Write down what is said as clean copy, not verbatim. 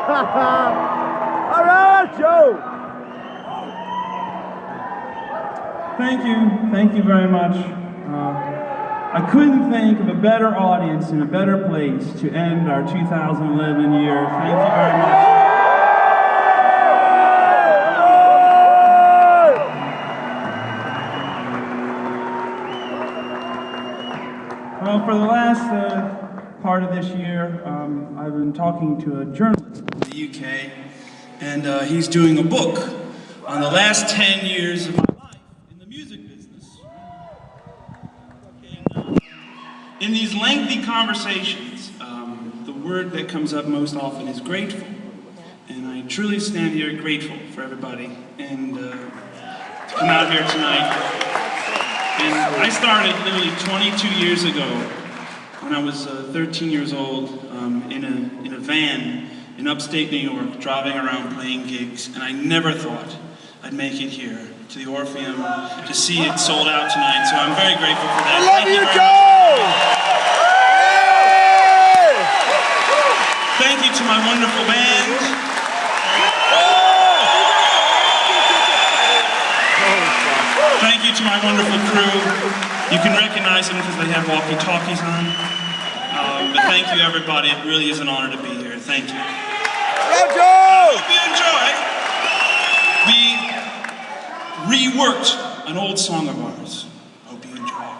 All right, Joe. Thank you very much. I couldn't think of a better audience and a better place to end our 2011 year. Thank you very much. Well, for the last part of this year, I've been talking to a journalist in the UK, and he's doing a book on the last 10 years of my life in the music business. And, in these lengthy conversations, the word that comes up most often is grateful. And I truly stand here grateful for everybody and to come out here tonight. And I started literally 22 years ago when I was 13 years old in a van in upstate New York, driving around playing gigs. And I never thought I'd make it here to the Orpheum to see it sold out tonight. So I'm very grateful for that. I love you, Joe! Thank you to my wonderful band. Thank you to my wonderful crew. You can recognize them because they have walkie-talkies on. But thank you, everybody. It really is an honor to be here. Thank you. I hope you enjoy. We reworked an old song of ours. Hope you enjoy.